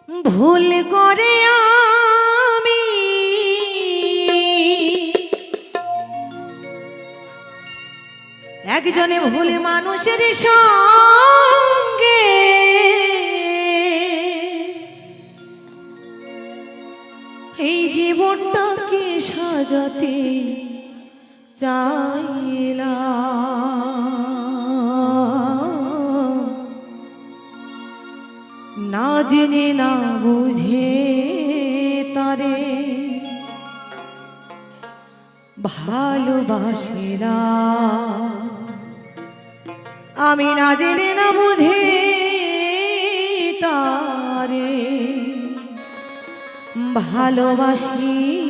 ভুল করে আমি একজনে ভুল মানুষের সঙ্গে এই জীবনটাকে সাজাতে চাইলাম, না জেনে না বুঝে তারে ভালোবাসিলাম। আমি না জেনে না বুঝে তারে ভালোবাসিলাম।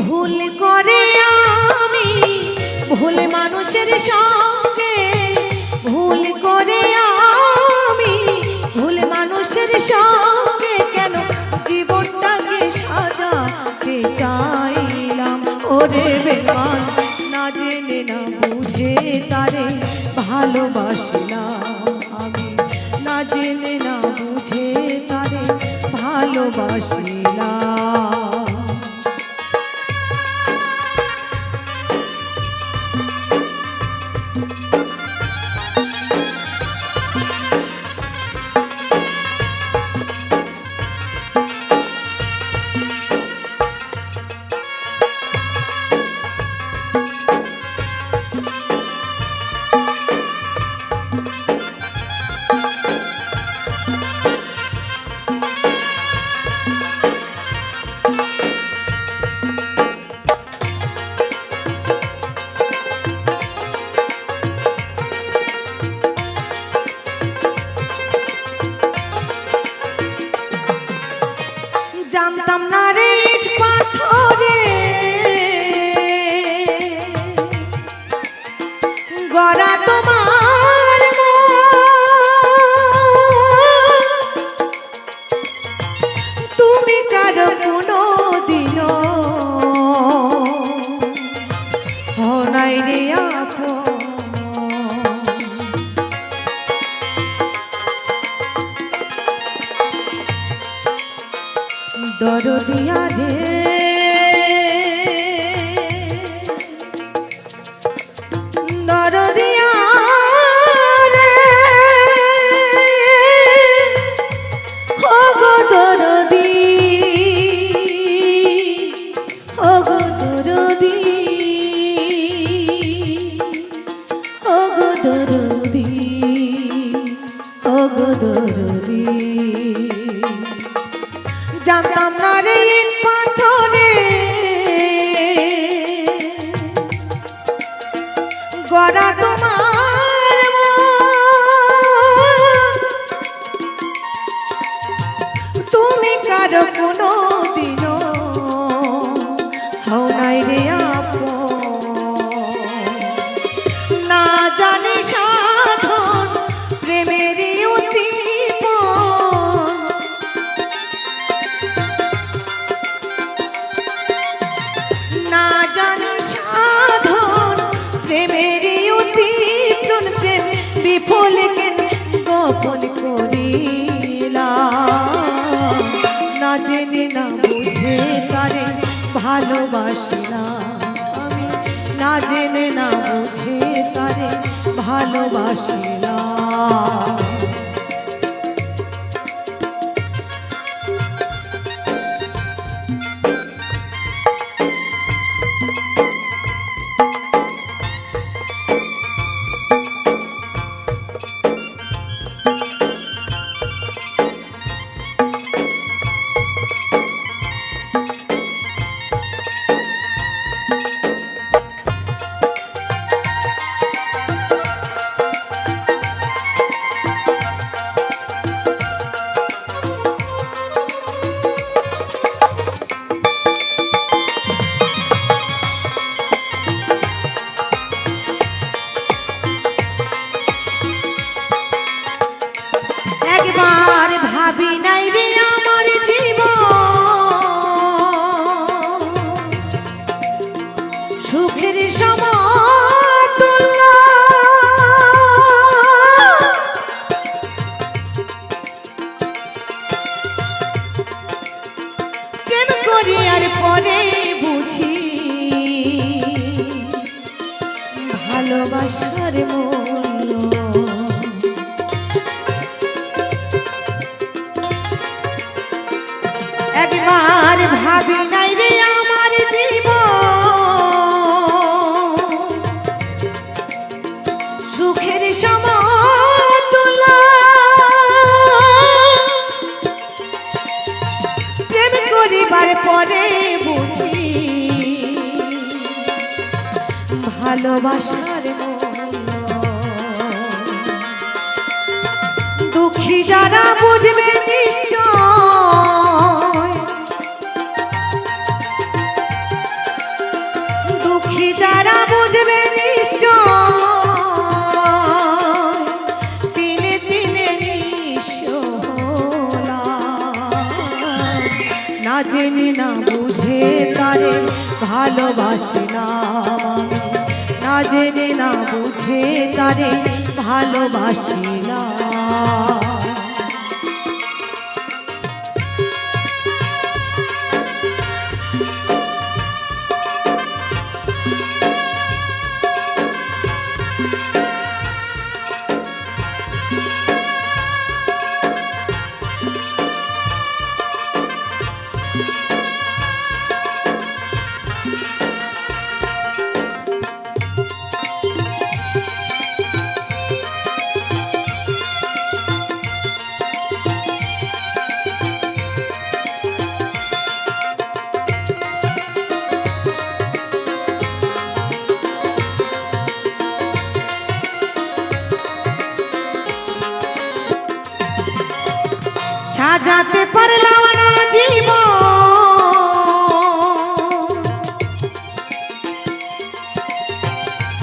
ভুল করে আমি ভুল মানুষের সঙ্গে, ভুল করে আমি ভুল মানুষের সঙ্গে কেন জীবনটাকে সাজাতে চাইলাম। ওরে বেমান, না জেনে না বুঝে তারে ভালোবাসলাম। আমি না জেনে না বুঝে তারে ভালোবাসলাম। জানতাম না রে পাথরে গড়া তোমার, তুমি কারো কোনো দিনও হও নাই রে আপন। দরদিয়া রে দরদিয়া রে, ও গো দরদি, ও গো দরদি, ও গো দরদি, ও গো দরদি। জানতাম না রে পাথরে গড়া তোমার, তুমি কারো কোনো দিনও হও নাই রে আপন। না জানি সাধন প্রেমেরই উদ্দীপন, না জানি সাধন প্রেমেরই উদ্দীপন, প্রেম বিফল কেন গোপন করিলাম। না জেনে না বুঝে তারে ভালোবাসিলাম। আমি না জেনে না বুঝে তারে ভালোবাসিলাম। পরে বুঝি ভালোবাসার মূল্য। দুঃখী যারা বুঝবে নিশ্চয়, দুঃখী যারা বুঝবে নিশ্চয়, দিনে দিনে নিঃস্ব হলাম। না জেনে না বুঝে তারে ভালোবাসিলাম, না জেনে না বুঝে তারে ভালোবাসিলাম। সাজাতে পারলাম না জীবন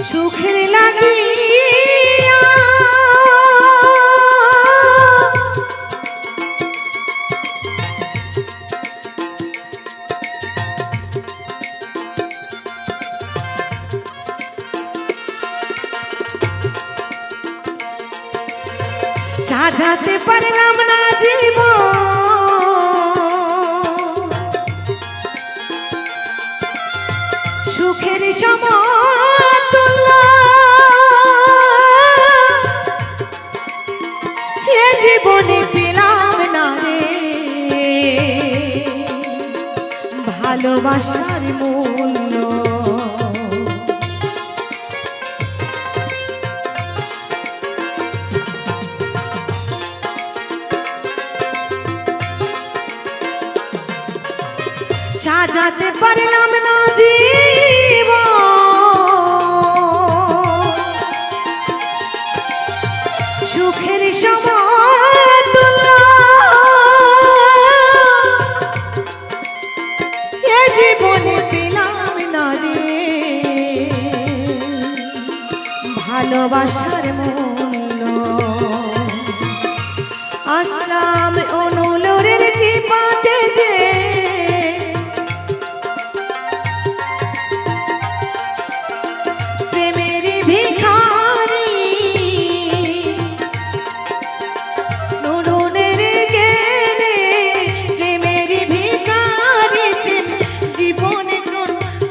সুখের লাগিয়া, সাজাতে পারলাম না জীবন সুখের সমতুল্য। এ জীবনে পেলাম না রে ভালোবাসার মূল্য। সাজাতে পারলাম না জীবন সুখের সমতুল্য। এ জীবনে পেলাম না রে ভালোবাসার মূল্য। আসলাম অনুলোরের কৃপাতে যে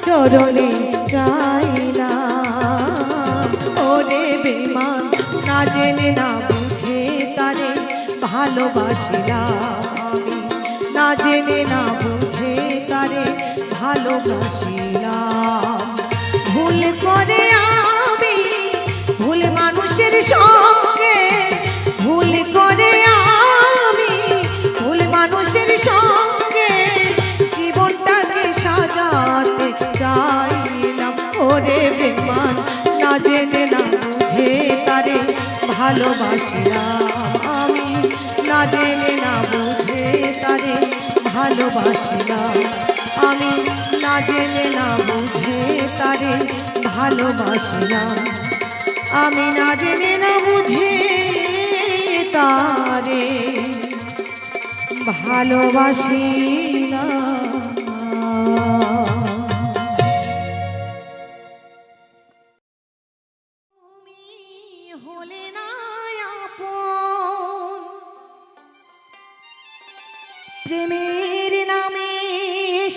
চরণে গাইলাম। ওরে বেমান না জেনে না বুঝে তারে ভালোবাসিলাম, না জেনে না বুঝে তারে ভালোবাসিলাম। ভুল করে আমি ভুল মানুষের সঙ্গে, ভুল করে আমি ভুল মানুষের সঙ্গে জীবনটাকে সাজাতে চাইলাম। ওরে বেমান না জেনে না বুঝে তারে ভালোবাসিলাম আমি, না জেনে না বুঝে তারে ভালোবাসিলাম আমি, না জেনে না বুঝে তারে ভালোবাসিলাম আমি, না জেনে না বুঝে তারে ভালোবাসিলাম। প্রেমের নামে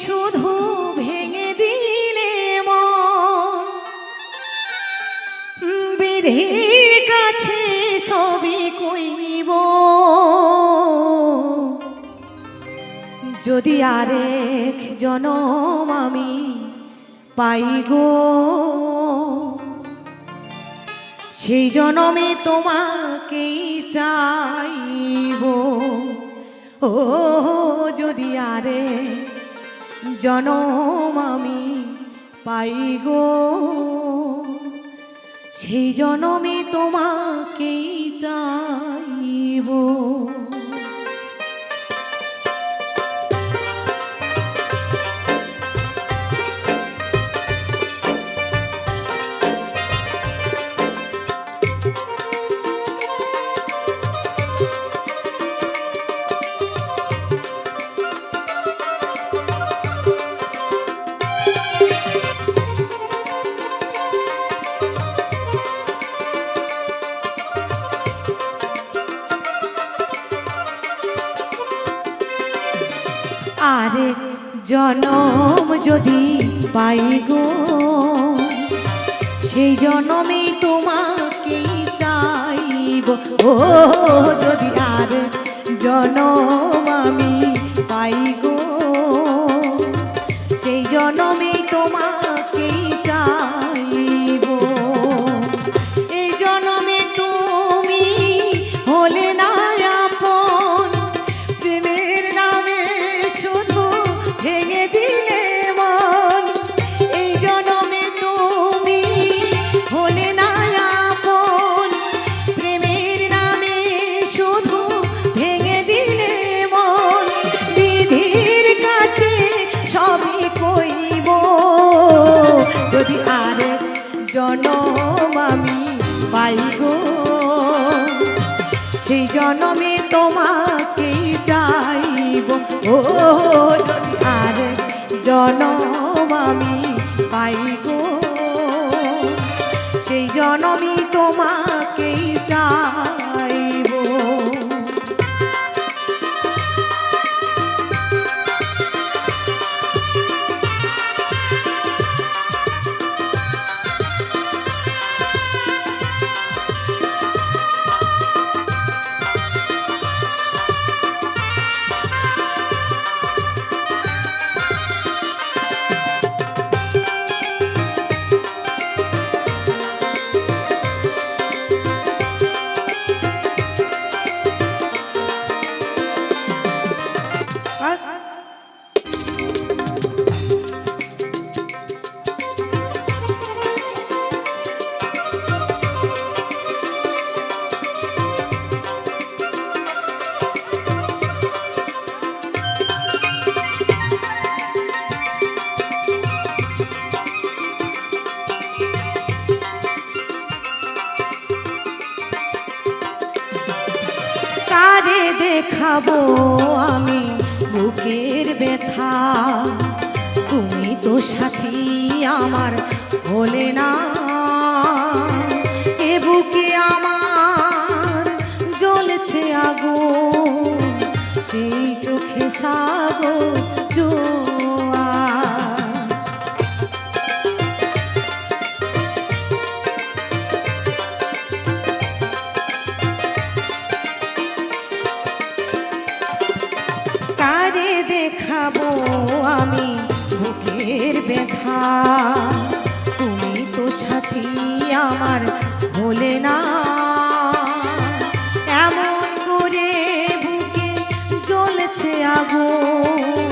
শুধু ভেঙে দিলে মন, বিধির কাছে সবই কইব। যদি আরেক জনম আমি পাই গো, সেই জনমে তোমাকেই চাইব। ও যদি আরে জনম আমি পাই গো, সেই জনমে তোমাকেই চাইব। আরেক জনম যদি পাই গো, সেই জনমে তোমাকেই চাইব। ও যদি আরেক জনম আমি পাই গো, সেই জনমে তোমাকেই চাইব। এই জনমে তুমি হলে না আপন, প্রেমের নামে শুধু ভেঙে দিলে মন। এই জনমে তুমি হলে না আপন, প্রেমের নামে শুধু ভেঙে দিলে মন। বিধির কাছে সবই কইব, যদি আরেক জনম আমি পাই গো, সেই জনমে তোমাকেই চাইব। ও যদি আরেক জনম আমি পাই গো, সেই জনমই তোমাকেই চাইব। কারে দেখাবো আমি বুকের ব্যথা, তুমি তো সাথী আমার হলে না। এ বুকে আমার জ্বলছে আগুন, সেই চোখে সাগর জোয়ার। কারে দেখাবো আমি বুকের ব্যথা, তুমি তো সাথী আমার হলে না। এমন করে বুকে জ্বলছে আগুন,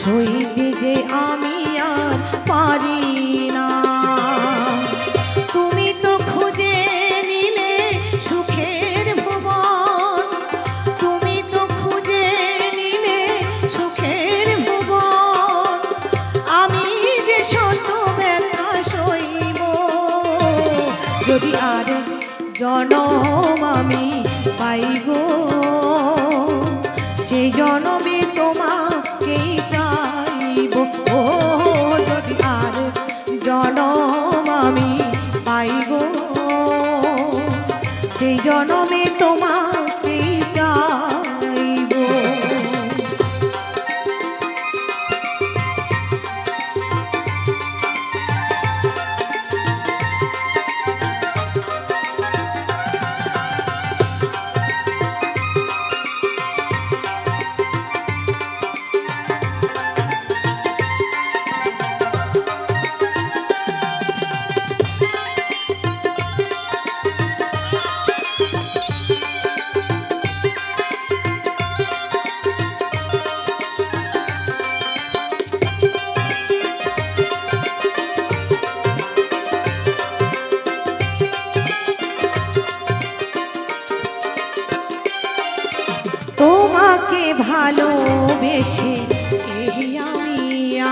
সইতে যে আমি আর পারি না। তুমি তো খুঁজে নিলে সুখের ভুবন, তুমি তো খুঁজে নিলে সুখের ভুবন। আমি যে শত ব্যথা সইব, যদি আরেক জনম আমি পাই গো, সেই জনমে তোমাকেই চাইব। ও যদি আরেক জনম আমি পাই গো, সেই জনমে তোমাকেই চাইব। তোমাকে ভালোবেসে এই আমি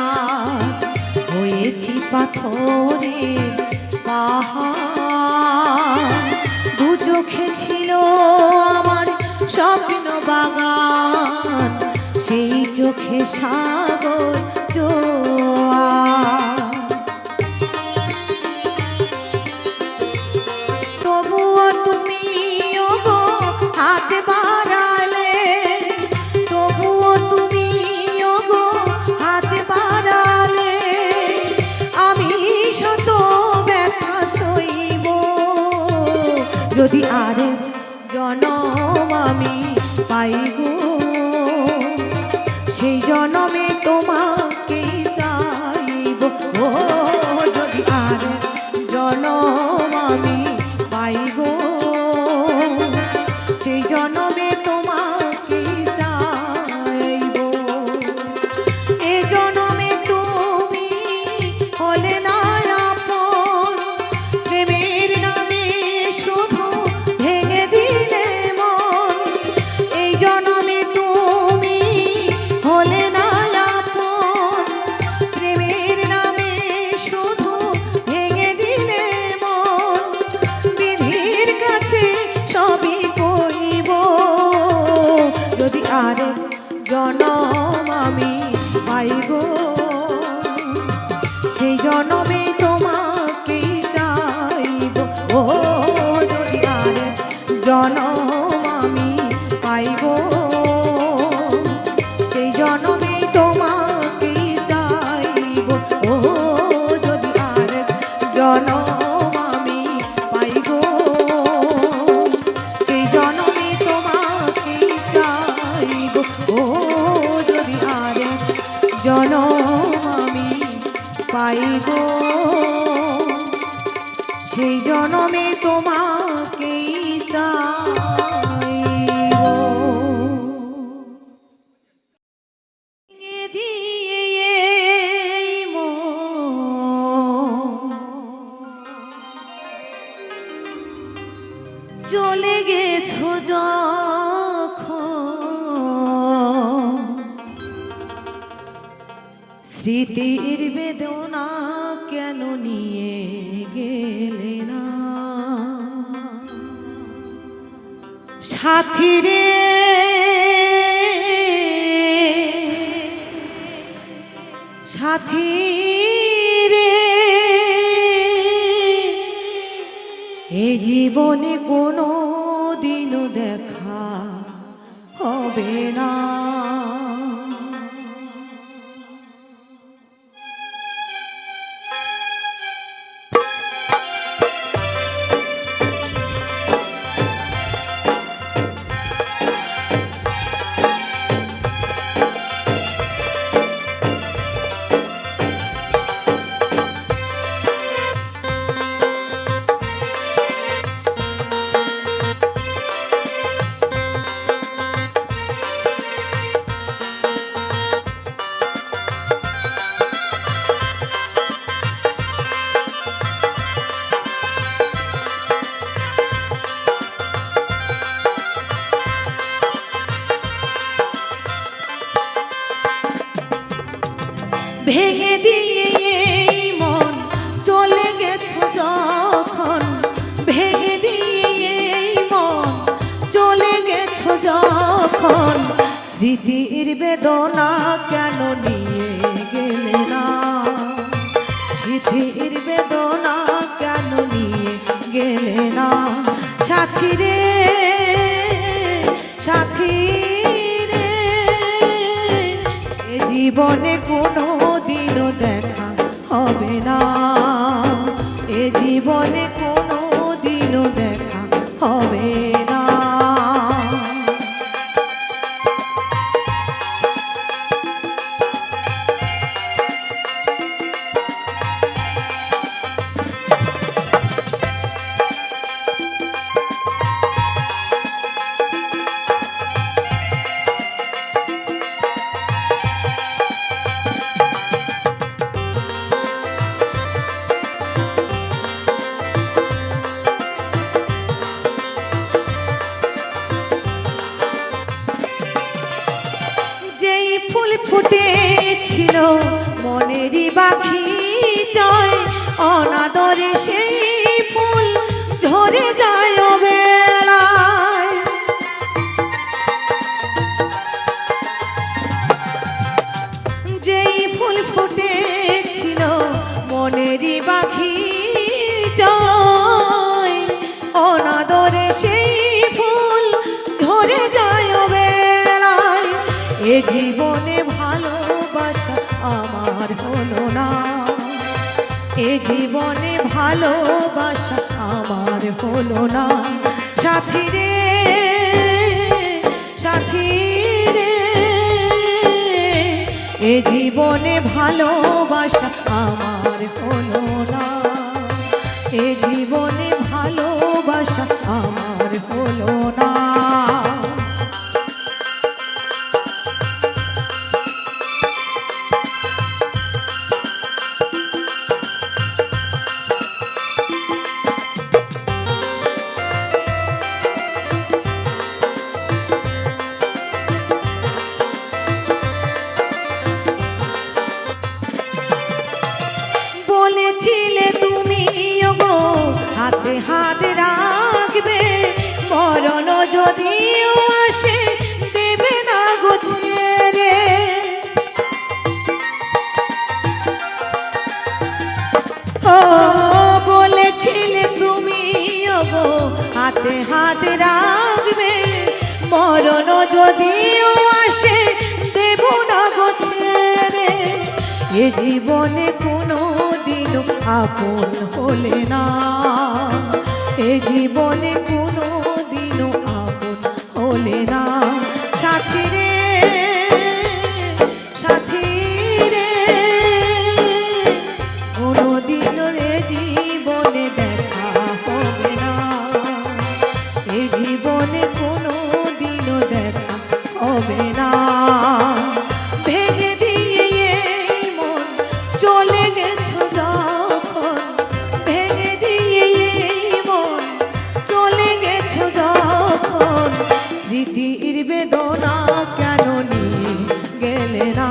আজ হয়েছি পাথরের পাহাড়। দু চোখে ছিল আমার স্বপ্ন বাগান, সেই চোখে সাগর জোয়ার। তবুও তুমি ওগো হাত বাড়ালে, তবুও তুমি ওগো হাত বাড়ালে, আমি শত ব্যথা সইব যদি আর জনম আমি পাইব। সেই জনমে তোমাকেই চাইব, ও যদি আর জনম আমি পাইব, সেই জনমে তোমাকেই চাইব। এ জনমে তুমি হলে না আপন, প্রেমের নামে শুধু ভেঙে দিলে মন। এই জনমে তুমি হলে না আপন, প্রেমের নামে শুধু ভেঙে দিলে মন। বিধির কাছে সবই কইব যদি আর জনম আমি পাইব, সেই জনমে তোমাকেই চাইব। ও যদি আর জনম আমি পাইব, সেই জনমে তোমাকেই চাইব। ও যদি আর জনম আমি পাইব, সেই জনমে তোমাকেই চাইব। ও যদি আর জনম আমি পাইব, সেই জনমে তোমাকেই চাইব। ভেঙে দিয়ে এই মন চলে গেছো যখন, স্মৃতির বেদনা কেন নিয়ে গেলে না সাথী রে? সাথী রে, এই জীবনে কোনো দিনও দেখা হবে না। ভেঙে দিয়ে এই মন চলে গেছো যখন, ভেঙে দিয়ে এই মন চলে গেছো যখন, স্মৃতির বেদনা কেন নিয়ে গেলে না? স্মৃতির বেদনা কেন নিয়ে গেলে না সাথী রে? সাথী রে, এ জীবনে কোনো দিনও দেখা হবে না, এ জীবনে কোনো দিনও দেখা হবে না। ছিল মনেরই পাখি জয় অনাদরে সেই ফুল ঝরে যায় বেলায়। যেই ফুল ফুটেছিল মনেরই পাখি জয় অনাদরে সেই ফুল ঝরে যায় বেলায়। এ জীবনে ভালোবাসা আমার হলো না, এ জীবনে ভালোবাসা আমার হলো না। সাথী রে সাথী রে, এ জীবনে ভালোবাসা আমার হলো না, এ জীবনে ভালোবাসা আমার হলো না। বলেছিলে তুমি ওগো হাতে হাত রাখবে, মরণ যদিও আসে দেবে না গো ছেড়ে। ও বলেছিলে তুমি ওগো হাতে হাত রাখবে, মরণ যদিও আসে দেব না গো ছেড়ে। এ জীবনে কোনো দিনও আপন হলে না, এ জীবনে কোনো দিনও আপন হলে না। সাথী রে সাথী রে, কোনো দিনও এ জীবনে দেখা হবে না, এ জীবনে কোনো দিনও দেখা হবে না। ভেঙে দিয়ে মন চলে গেছো যখন, ভেঙে দিয়ে মন চলে গেছো যখন, স্মৃতির বেদনা কেন নিয়ে গেলে না,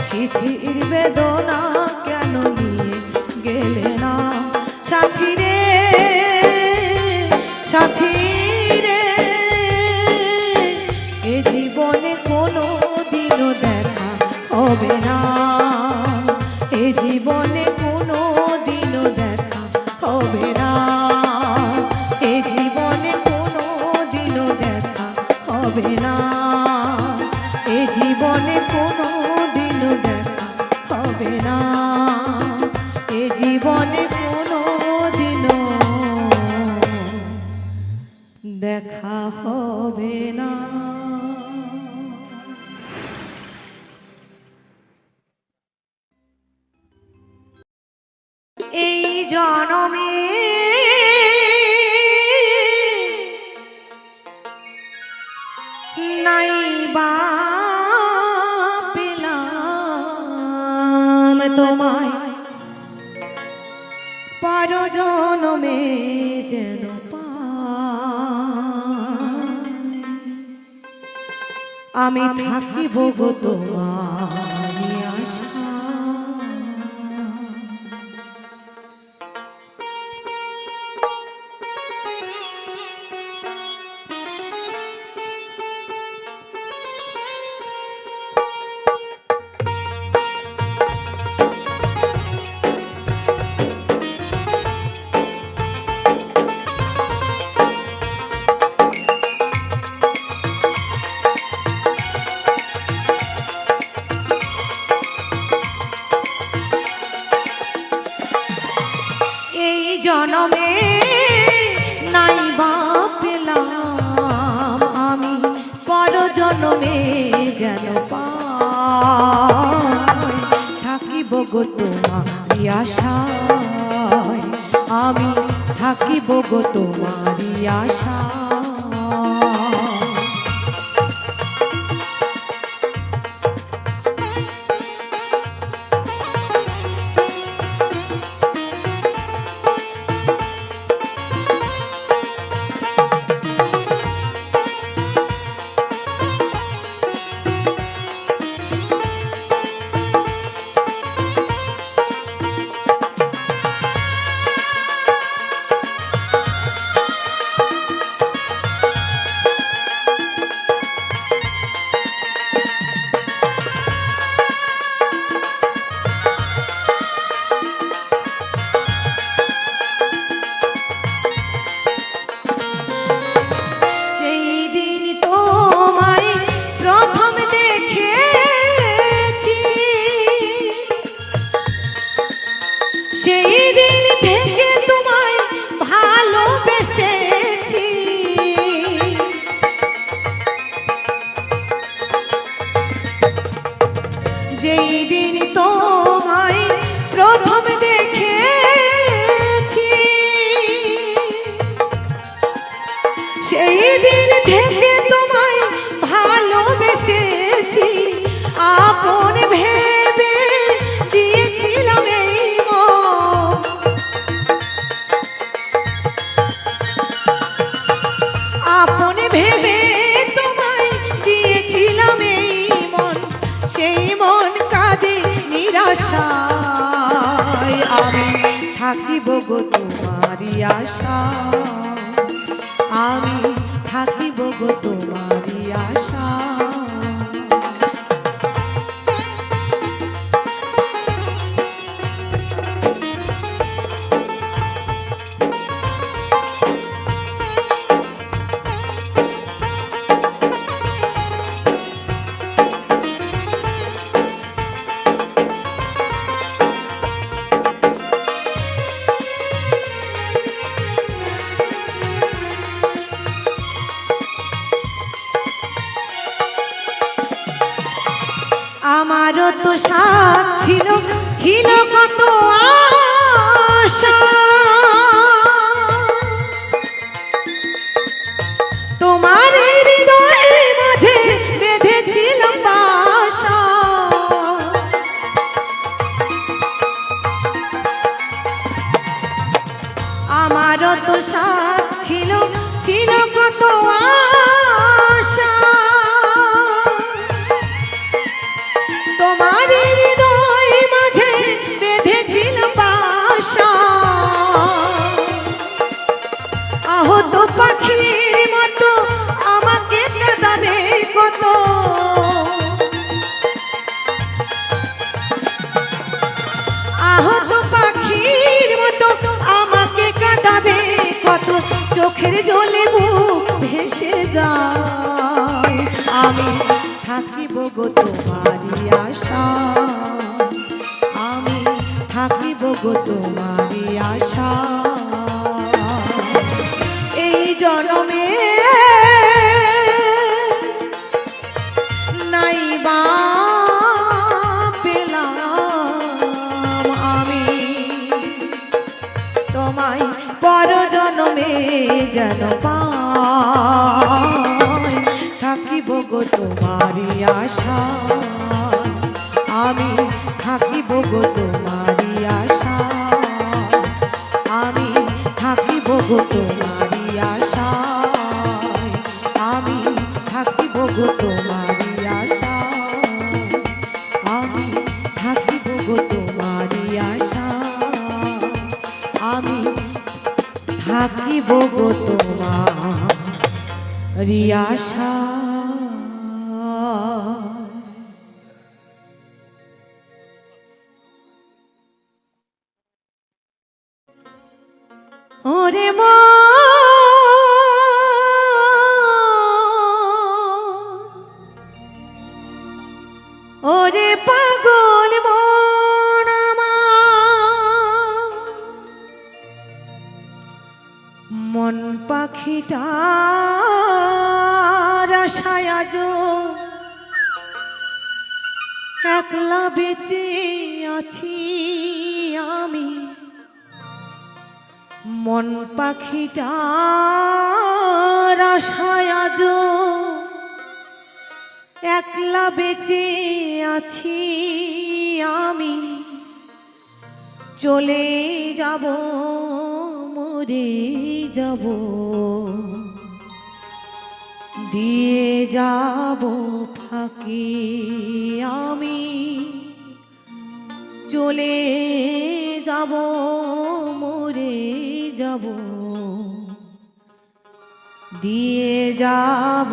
স্মৃতির বেদনা কেন নিয়ে গেলে না। সাথী রে সাথী রে, এ জীবনে কোনো দিনও দেখা হবে না, এ জীবনে কোনো দিনও দেখা হবে না, এ জীবনে কোনো দিনও দেখা হবে না, এ জীবনে কোনো দিনও দেখা হবে না, এ জীবনে কোনো দিনও দেখা হবে না। এই জনমে নাই বা পেলাম তোমায়, পর জনমে যেন পাই। আমি থাকিব গো তোমারই আশা, জনমে নাই বা পেলাম আমি, পর জনমে যেন পাই। থাকিব গো তোমারই আশায়, আমি থাকিব গো তোমারই আশায়। দিন থেকে তোমায় ভালোবেসেছি, আপন ভেবে দিয়েছিলাম এই মন। আপন ভেবে তোমায় দিয়েছিলাম এই মন, সেই মন কাঁদে নিরাশায়। আমি থাকিব গো তোমারই আশা, আমি থাকিব গো তোমারই আশা। আমারও তো সাথ ছিল, ছিল কত আশা, তোমার এই হৃদয়ের মাঝে বেঁধেছিলাম বাসা। আমারও তো সাথ ছিল, ছিল কত আশা, তোমার হৃদয় মাঝে বেঁধেছিলাম বাসা। আহত পাখির মতো আমাকে কাঁদাবে কত, আহত পাখির মতো আমাকে কাঁদাবে কত, চোখের জলে বুক ভেসে যায়। আমি থাকিব গো তোমারই আশা, আমি থাকিব গো তোমারই আশা। এই জনমে নাইবা পেলাম আমি তোমায়, পর জনমে যেন পাই। থাকিব গো তোমারই আশা, আমি থাকিব গো তোমারই আশা, আমি থাকিব গো তোমারই আশা, আমি থাকিব গো তোমারই আশা, আমি থাকিব গো তোমারই আশা, আমি থাকিব গো তোমারই আশা। ওরে ওরে পাগল মন আমার, মন পাখিটার আশায় আজ একলা বেঁচে আছি আমি। মন পাখিটার আশায় আজ একলা বেঁচে আছি আমি। চলে যাব, মরে যাব, দিয়ে যাব ফাঁকি আমি। চলে যাব, মরে যাব, দিয়ে যাব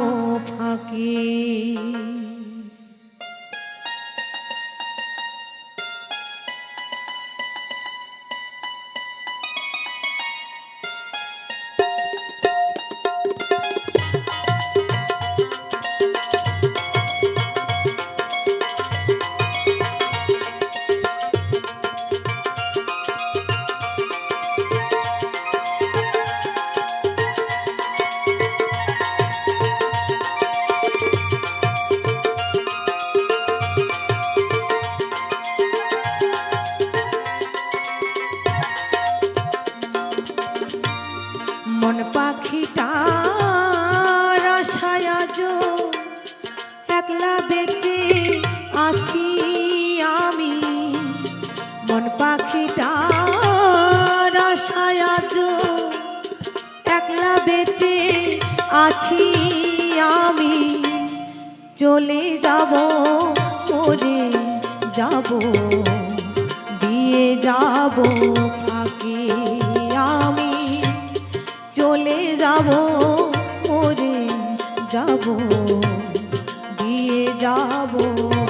ফাঁকি। আছি আমি চলে যাব মরে যাব দিয়ে যাব ফাঁকি আমি চলে যাব মরে যাব দিয়ে যাব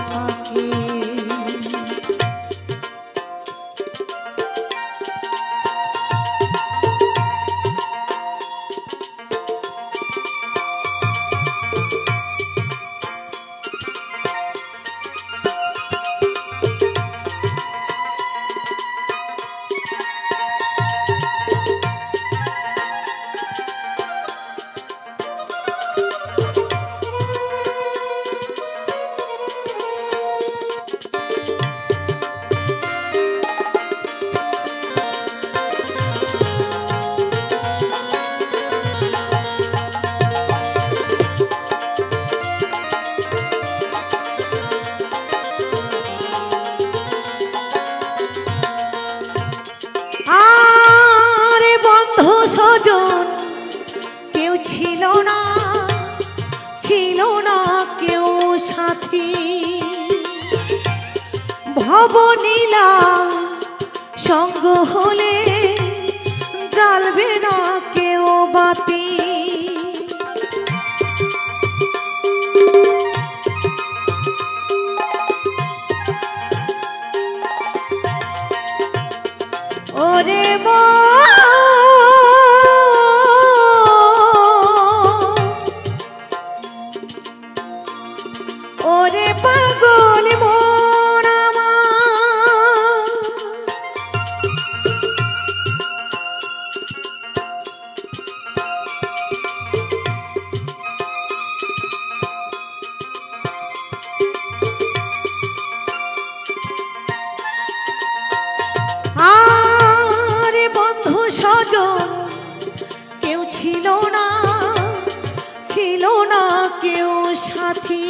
ফাঁকি ভবনীলা সঙ্গ হলে জ্বালবে না কেউ বাতি ওরে ওরে পাগল কেউ ছিল না কেউ সাথী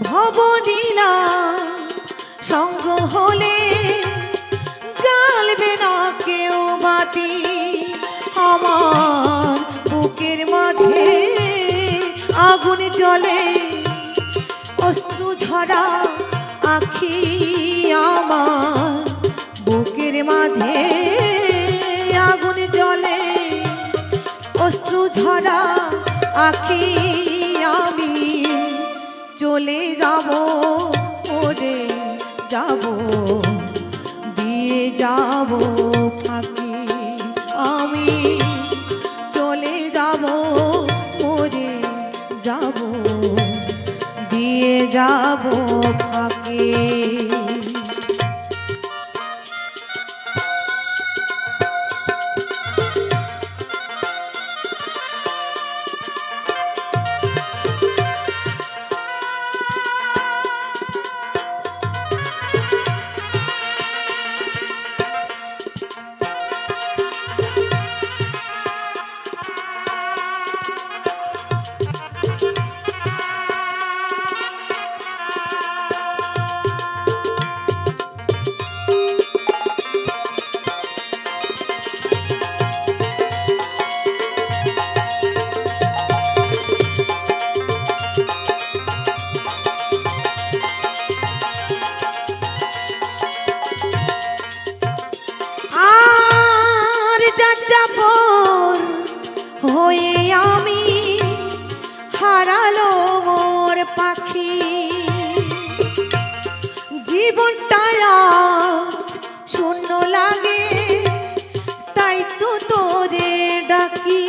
ভবনীলা সঙ্গ হলে জ্বালবে না কেউ বাতি আমার বুকের মাঝে আগুন জ্বলে অশ্রু ঝরা আখি আমার বুকের মাঝে আগুন জ্বলে অশ্রু ঝরা আখি আমি চলে যাব মরে যাব দিয়ে যাব ফাঁকি আমি চলে যাব মরে যাব দিয়ে যাব ফাঁকি হয়ে আমি হারালো মোর পাখি জীবনটা শূন্য লাগে তাই তো তোরে ডাকি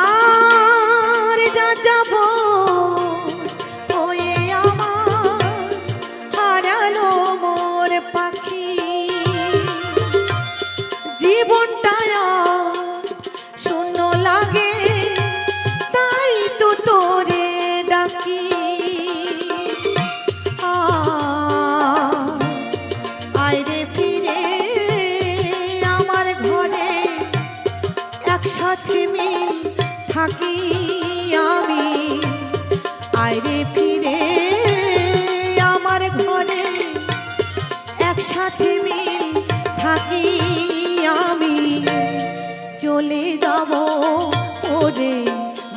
আর যা যাব পাখি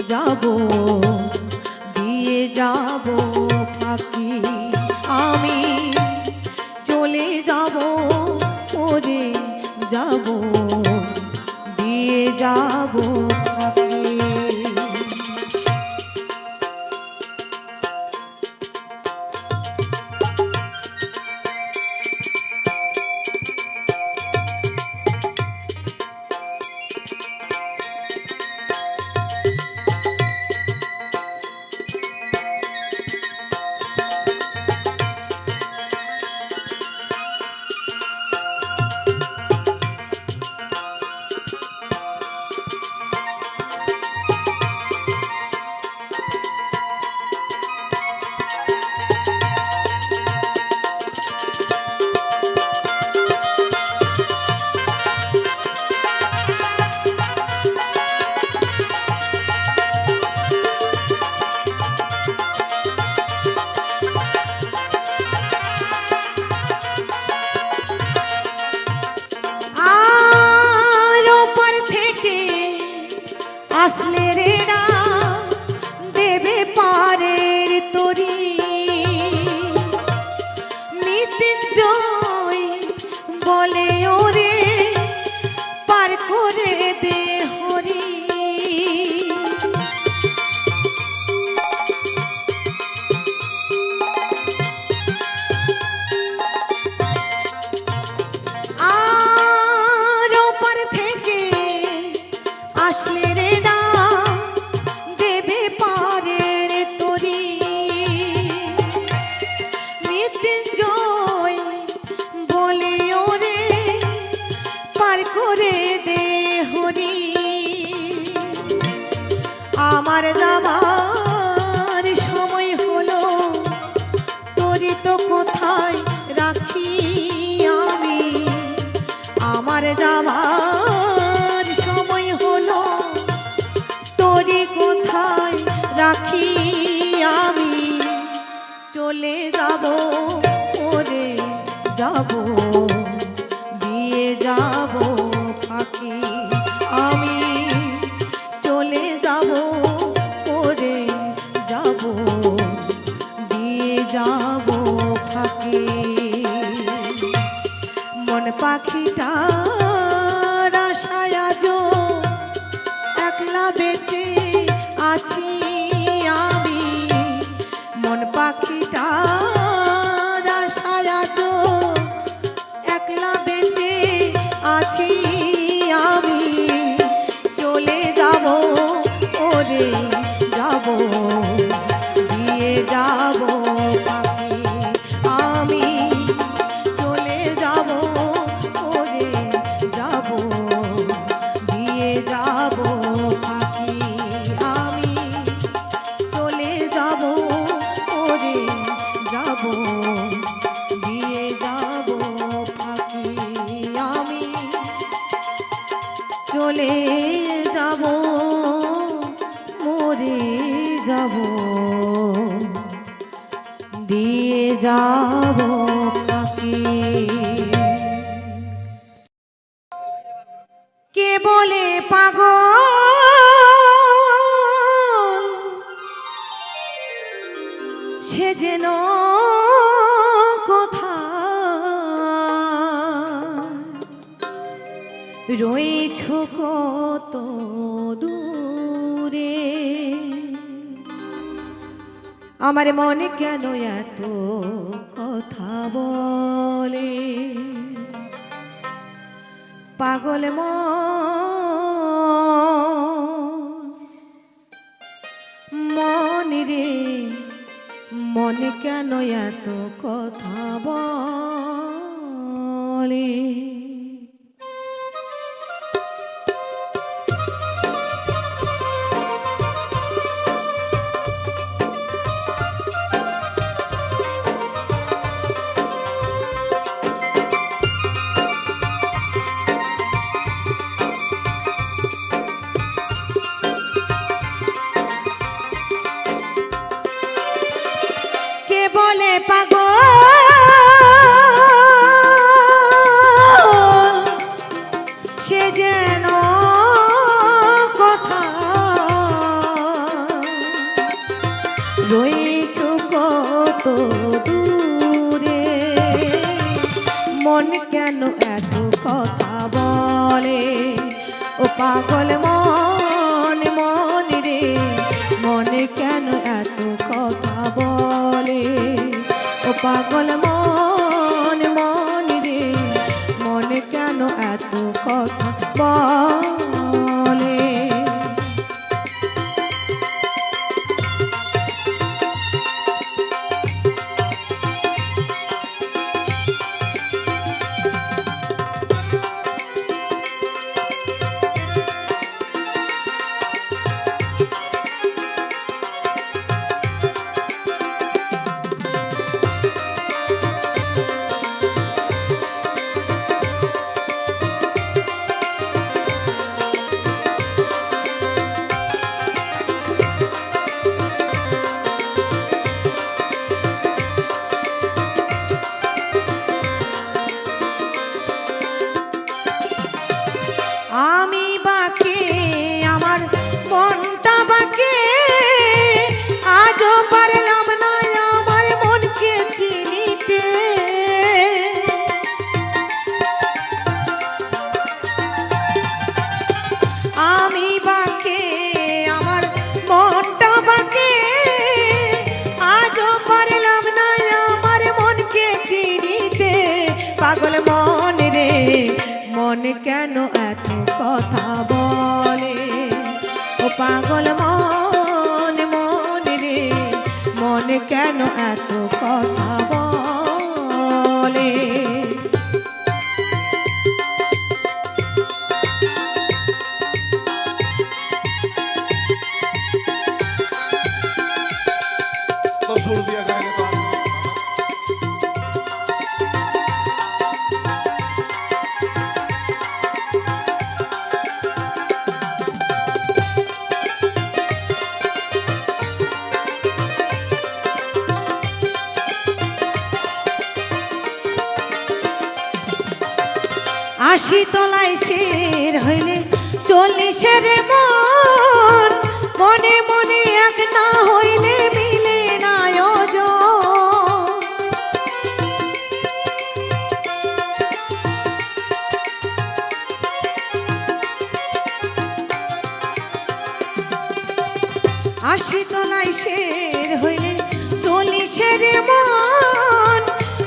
যাব দিয়ে যাব ফাঁকি আমি চলে যাব ওরে যাব দিয়ে যাব ফাঁকি আসলে রে না দেবে পারের তরি মৃত্যুঞ্জয় বলে ওরে পার করে দে হরি আর ওপার থেকে আসলে রে না দেবে পারের তরি মৃত্যুঞ্জয় বলে ওরে পার করে দে হরি আমার যাবার সময় হলো তরি তো কোথায় রাখি আমি আমার যাবার সময় হলো তরি কোথায় রাখি আমি চলে যাব ওরে যাব দিয়ে যাব ফাঁকি আমি চলে যাব ওরে যাব দিয়ে যাব ফাঁকি মন পাখিটার আশায় আজো একলা বেঁচে আছি আমি মন পাখিটার আশায় আজো একলা বেঁচে আছি আমি চলে যাব ওরে যাব দিয়ে যাব পাখি আমি চলে যাব ওরে যাব দিয়ে যাব পাখি আমি চলে যাব ওরে যাব দিয়ে যাব পাখি আমি চলে যাব মরে যাব দিয়ে যাব পাখি কে বলে পাগল সে যেন কোথায় রয়েছ কত দূরে আমার মনে কেন এত কথা বলে পাগল মন রে মনে কেন এত কথা বলে বলে পাগল কেন এত কথা বলে ও পাগল মন মন রে মনে কেন এত কথা বলে ও পাগল মন মন রে মনে কেন এত কথা বলে আমি বাকে আমার মনটা বাকে আজও পারলাম না আমার মনকে চিনিতে আমি বাকে আমার মনটা বাকে আজও পারলাম না আমার মনকে চিনিতে পাগল মন রে মন কেন এত কথা বলে ও পাগল মন মন রে মন কেন এত কথা বলে तो सुर दिया गाने को আশি তলায় শের হইলে 40-এর মন মনে মনে এক না হইলে মিলে না ওজন আশি তলায় শের হইলে 40-এর মন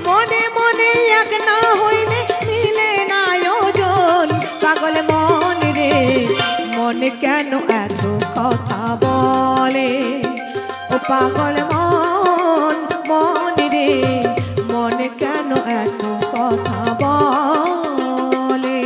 মনে মনে এক না হইলে মিলে না ওজন পাগল মন রে মন কেন এত কথা বলে ও পাগল মন মন রে মন কেন এত কথা বলে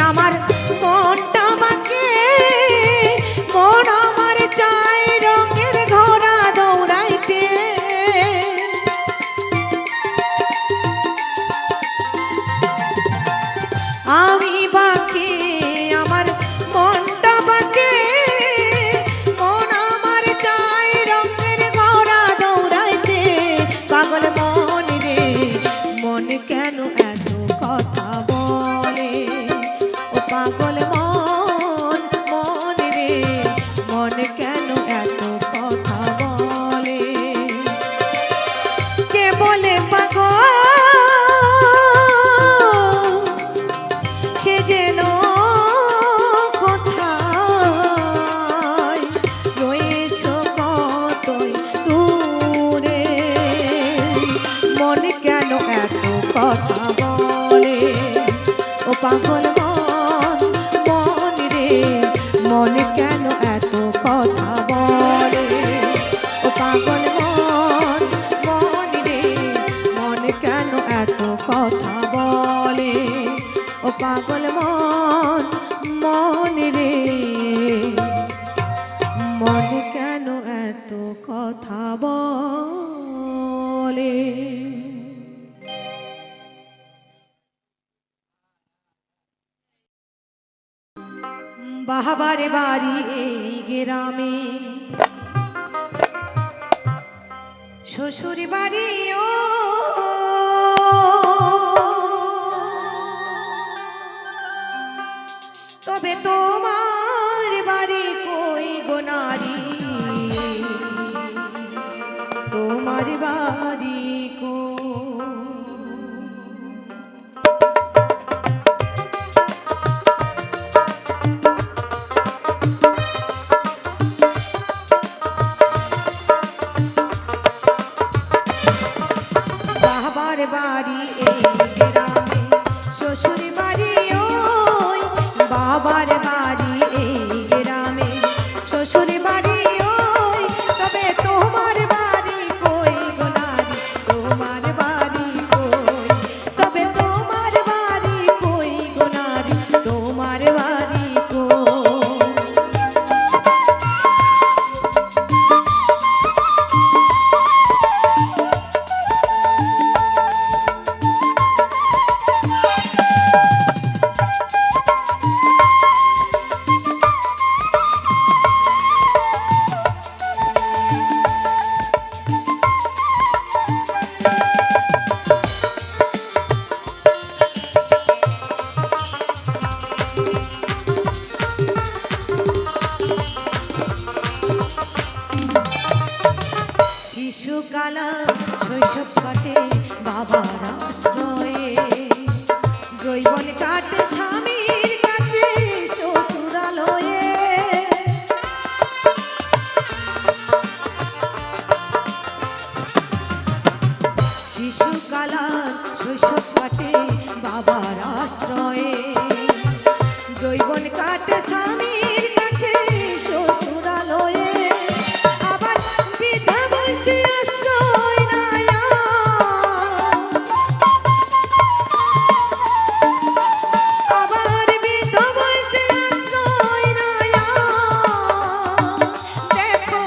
আমার মনটা বাকে মন আমার চাই রঙের ঘোড়া দৌড়াইতে আমি বাকে আমার মনটা বাকে মন আমার চাই রঙের ঘোড়া দৌড়াইতে পাগল মন রে মন কেন এত কথা বলে ও পাগল মন মন রে মন কেন এত কথা বলে কে বলে পাগল সে যেন কোথায় রয়েছ কতই দূরে মন কেন এত কথা বলে ও পাগল মন মন রে মন কেন এত কথা বলে ও পাগল মন মন রে মন কেন এত কথা বলে ও বাহাবারে বাড়ি এই গ্রামে, শ্বশুর বাড়িও তবে তোমার বাড়ি কই গো নারী, তোমার বাড়ি কই? বাবার বাড়ি এই গ্রামে, শ্বশুর বাড়ি ওই, বাবার বাড়ি এই গ্রামে, শ্বশুর বাড়ি ওই, তবে তোমার বাড়ি কই গো নারী, তোমার বাড়ি কই? তবে তোমার বাড়ি কই গো নারী, তোমার বাড়ি কই? শিশুকালা শৈশব কাটে বাবার আশ্রয়ে, যৌবন কাটে স্বামীর কাছে শ্বশুরালয়ে। শিশুকালা শৈশব কাটে বাবার আশ্রয়ে, যৌবন কাটে স্বামীর কাছে শ্বশুরালয়ে। আবার বৃদ্ধা বয়সে আশ্রয় নায়া, আবার বৃদ্ধা বয়সে আশ্রয় নায়া। দেখো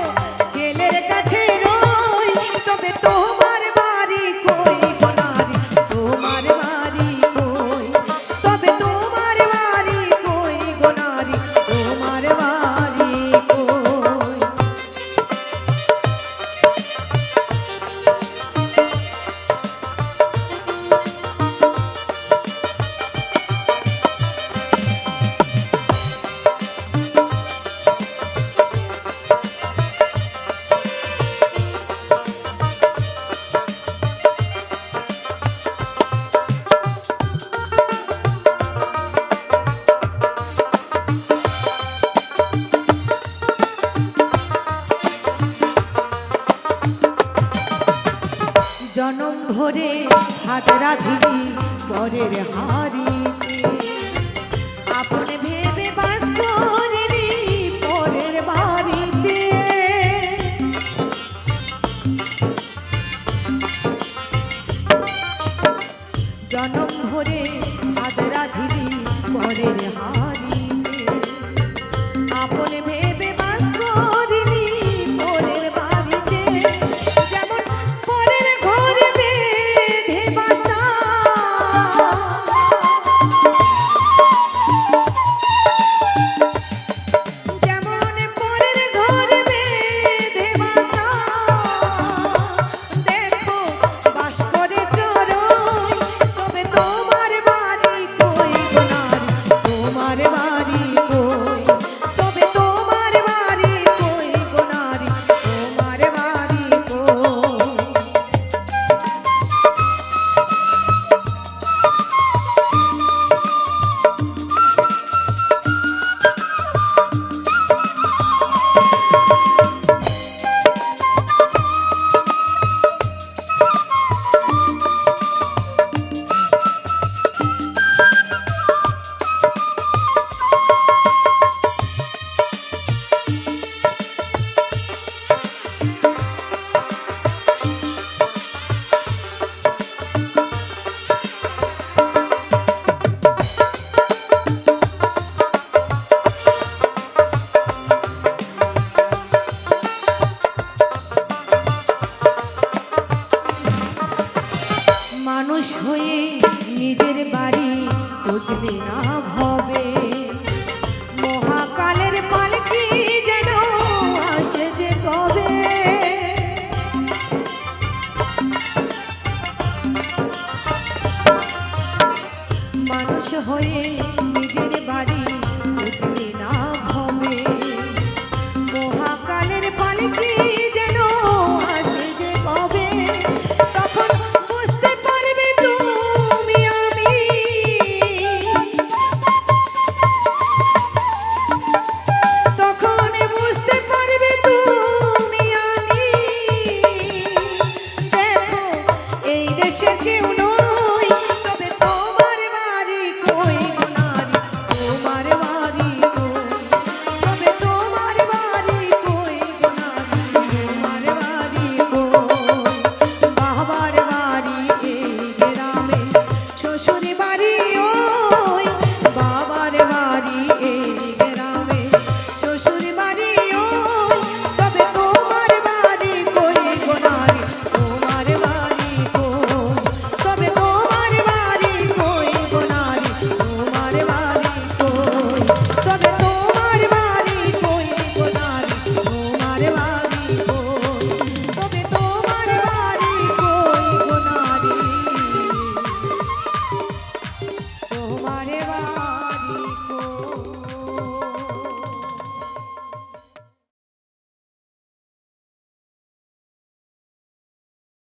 ছেলের কাছে রই, তবে তোমার বাড়ি কই গো নারী, তোমার বাড়ি কই? তবে তোমার বাড়ি কই গো নারী, তোমার বাড়ি কই? জনম ভরে হাত রাধিলি পরের হারিতে, আপন ভেবে বাস করিনি পরের বাড়িতে। জনম ভরে হাত রাধিলি পরের হারিতে, আপন ভেবে বাস করিনি পরের বাড়িতে। যেমন পরের ঘরে বেঁধে বাসা, যেমন পরের ঘরে বেঁধে বাসা। দেখো বাস করে চড়ই, তবে তোমার বাড়ি কই গো নারী, তোমার বাড়ি কই? তবে তোমার বাড়ি কই গো নারী, তোমার বাড়ি কই? মানুষ হয়ে নিজের বাড়ি খুঁজলে না ভবে, মহা মানুষ হয়ে নিজের বাড়ি